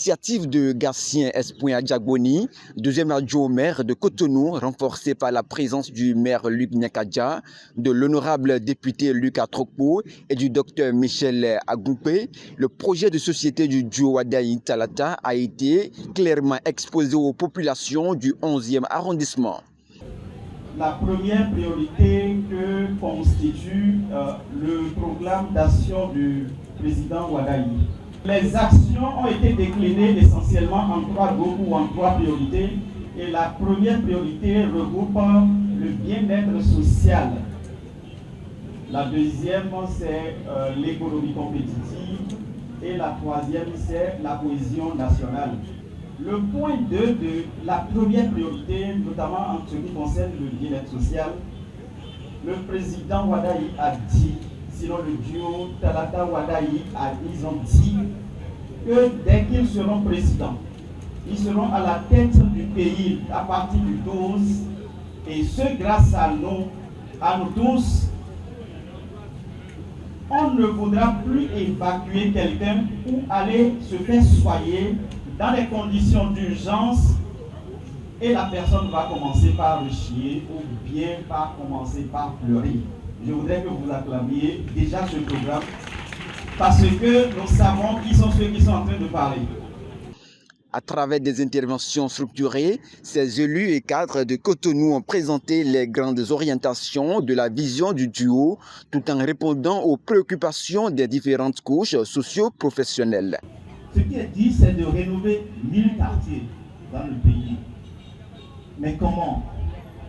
l'initiative de Gatien Adjagboni, deuxième adjoint au maire de Cotonou, renforcée par la présence du maire Luc Nyakadja, de l'honorable député Luc Atrokpo et du docteur Michel Agoupé, le projet de société du duo Wadaï Talata a été clairement exposé aux populations du 11e arrondissement. La première priorité que constitue le programme d'action du président Wadaï. Les actions ont été déclinées essentiellement en 3 groupes ou en 3 priorités. Et la première priorité regroupe le bien-être social. La deuxième, c'est l'économie compétitive. Et la troisième, c'est la cohésion nationale. Le point 2 de la première priorité, notamment en ce qui concerne le bien-être social, le président Wadaï a dit, sinon le duo Talata Wadaï, ils ont dit que dès qu'ils seront présidents, ils seront à la tête du pays à partir du 12, et ce grâce à nous tous. On ne voudra plus évacuer quelqu'un ou aller se faire soigner dans les conditions d'urgence et la personne va commencer par chier ou bien par commencer par pleurer. Je voudrais que vous acclamiez déjà ce programme parce que nous savons qui sont ceux qui sont en train de parler. À travers des interventions structurées, ces élus et cadres de Cotonou ont présenté les grandes orientations de la vision du duo tout en répondant aux préoccupations des différentes couches socio-professionnelles. Ce qui est dit, c'est de rénover 1000 quartiers dans le pays. Mais comment?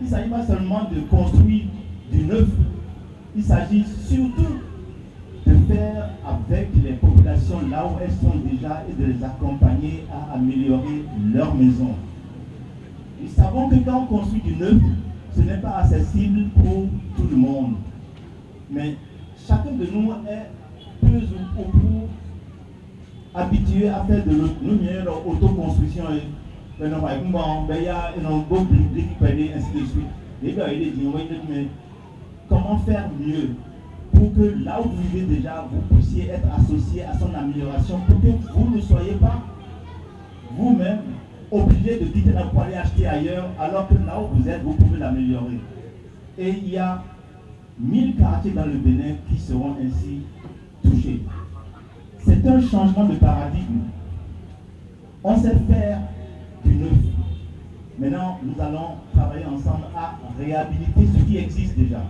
Il ne s'agit pas seulement de construire du neuf, il s'agit surtout de faire avec les populations là où elles sont déjà et de les accompagner à améliorer leur maison. Nous savons que quand on construit du neuf, ce n'est pas accessible pour tout le monde. Mais chacun de nous est peu ou prou habitué à faire de notre autoconstruction. Comment faire mieux pour que là où vous vivez déjà, vous puissiez être associé à son amélioration, pour que vous ne soyez pas vous-même obligé de quitter la pour aller acheter ailleurs, alors que là où vous êtes, vous pouvez l'améliorer. Et il y a 1000 quartiers dans le Bénin qui seront ainsi touchés. C'est un changement de paradigme. On sait faire du neuf. Maintenant, nous allons travailler ensemble à réhabiliter ce qui existe déjà.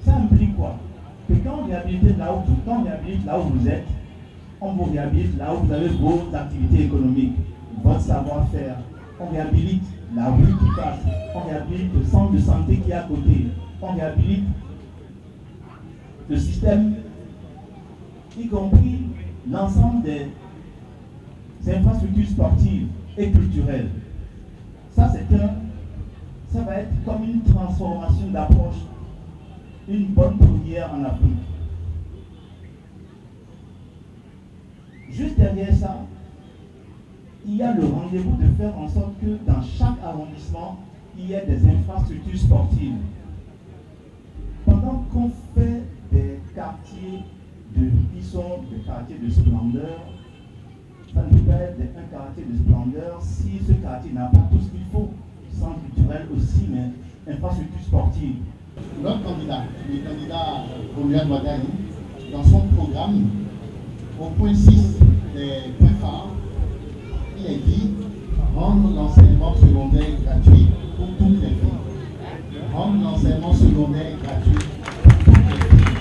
Ça implique quoi? Que quand on réhabilite là où vous êtes, on vous réhabilite là où vous avez vos activités économiques, votre savoir-faire. On réhabilite la rue qui passe, on réhabilite le centre de santé qui est à côté, on réhabilite le système, y compris l'ensemble des infrastructures sportives et culturelles. Ça va être comme une transformation d'approche, une bonne première en Afrique. Juste derrière ça, il y a le rendez-vous de faire en sorte que dans chaque arrondissement, il y ait des infrastructures sportives. Pendant qu'on fait des quartiers qui sont des quartiers de splendeur, ça ne peut pas être un quartier de splendeur si ce quartier n'a pas tout ce qu'il faut. Centre culturel aussi, mais infrastructure sportive. Notre candidat, le candidat Romuald Wadaï, dans son programme, au point 6 des points phares, il est dit rendre l'enseignement secondaire gratuit pour toutes les filles. Rendre l'enseignement secondaire gratuit pour toutes les filles.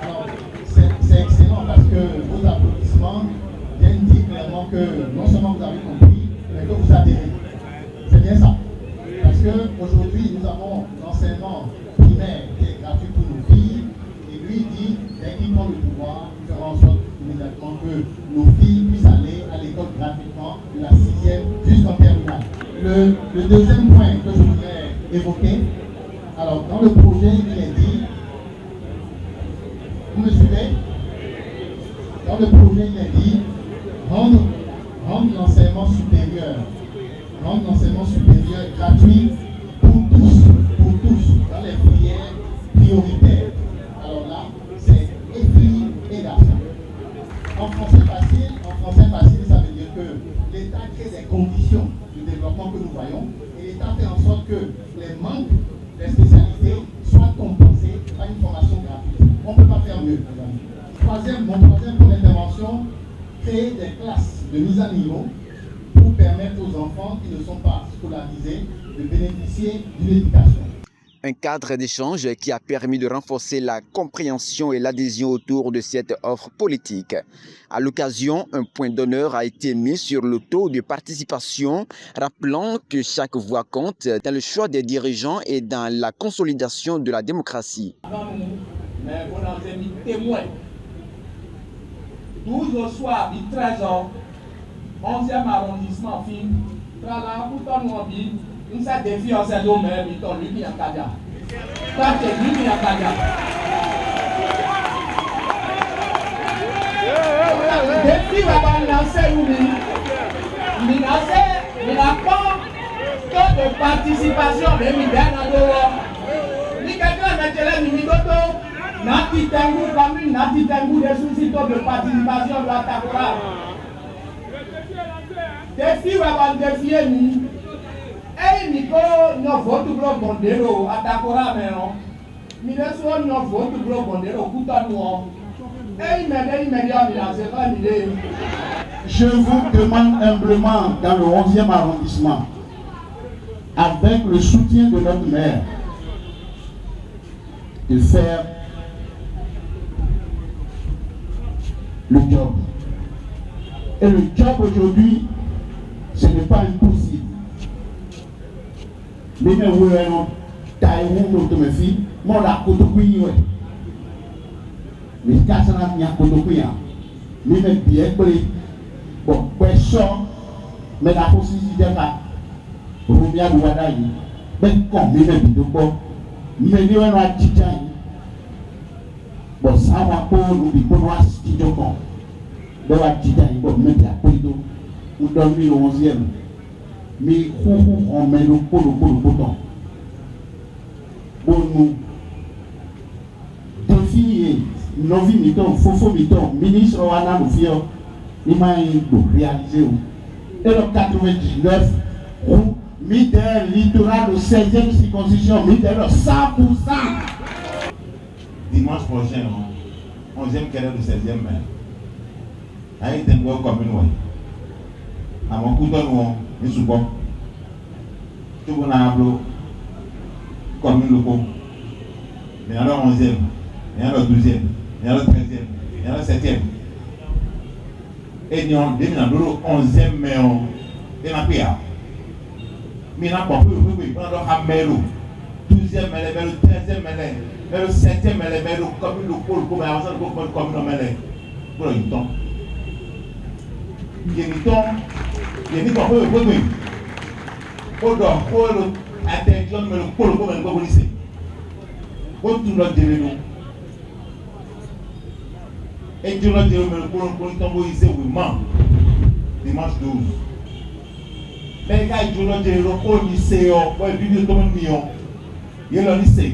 Alors, c'est excellent parce que vos applaudissements viennent dire clairement que non seulement vous avez compris, mais que vous adhérez. C'est bien ça. Parce qu'aujourd'hui, nous avons l'enseignement primaire qui est gratuit pour nos filles, et lui dit, dès qu'il prend le pouvoir, il fera en sorte immédiatement que nos filles puissent aller à l'école gratuitement de la 6e jusqu'en terminale. Le deuxième point que je voudrais évoquer, alors dans le projet, il est dit, vous me suivez? Dans le projet, il est dit, rendre l'enseignement supérieur gratuit pour tous, dans les filières prioritaires. Alors là, c'est et filles et garçons. En en français facile, ça veut dire que l'État crée des conditions de développement que nous voyons et l'État fait en sorte que les manques des spécialités soient compensés par une formation gratuite. On ne peut pas faire mieux, mes amis. Mon troisième point d'intervention, créer des classes de mise à niveau pour permettre aux enfants qui ne sont pas scolarisés de bénéficier d'une éducation. Un cadre d'échange qui a permis de renforcer la compréhension et l'adhésion autour de cette offre politique. À l'occasion, un point d'honneur a été mis sur le taux de participation, rappelant que chaque voix compte dans le choix des dirigeants et dans la consolidation de la démocratie. Mais vous en avez mis témoin. 12 au soir, 13 ans, 11e arrondissement, film, là, pour nous nous avons défié en ces domaines, lui qui a Kadia. Ça, c'est lui qui a Kadia. Défi va lancer, il n'a pas de participation, mais il vient à dehors. Il y a quelqu'un qui a Nati Tengu, commune, Nati Tengu, des soucis de participation de la Takora. Défi va défier, nous. Et Nico, nous votons pour le Bondero, à Takora, mais non. Nous votons pour le Bondero, Koutanou. Et immédiatement, c'est pas l'idée. Je vous demande humblement, dans le 11e arrondissement, avec le soutien de notre maire, de faire le job. Et le job aujourd'hui, ce n'est pas impossible. Mais nous avons taillé notre fille, moi la Kotokouyi. Mais quand ça n'a pas Kotokouyi, nous avons bien pris. Bon, question, mais la possibilité de Roumia Douadaï, mais comme nous avons dit, mais nous avons dit, bon, ça va pour nous, pour nous assister au camp. Nous avons dit, bon, nous avons dit, nous avons mis le 11e. Mais on met le bouton. Bon, nous, défi, nos vies, Fofo Miton, ministre Wana Noufio, il m'a réalisé. Et le 99, Midel, littoral de 16e circonscription, Midel, 100%. Dimanche prochain, 11e carré de 16e mai. Aïe, t'es une commune, à mon coup de nom, je suis bon. Tout le monde a appelé commune locaux. Il y a le 11e, il y a le 12e, il y a le 13e, il y a le 7e. Et il y a le 11e, mais il y a pire. Mais il y a pas peu, il y a le 12e, mais le 13e, mais le 7e, mais le commune locaux, pour avancer le commune mais pour le temps. Il y a du temps, il y a du temps, pour attention, mais le pôle comme un lycée. Pour tout notre délégué. Et tout notre délégué, mais le pôle comme lycée, oui, dimanche 12. Mais quand il y a notre délégué, au lycée, pour vivre comme un million, il y a le lycée.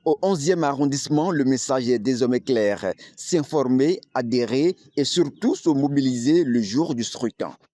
Au 11e arrondissement, le message est désormais clair. S'informer, adhérer et surtout se mobiliser le jour du scrutin.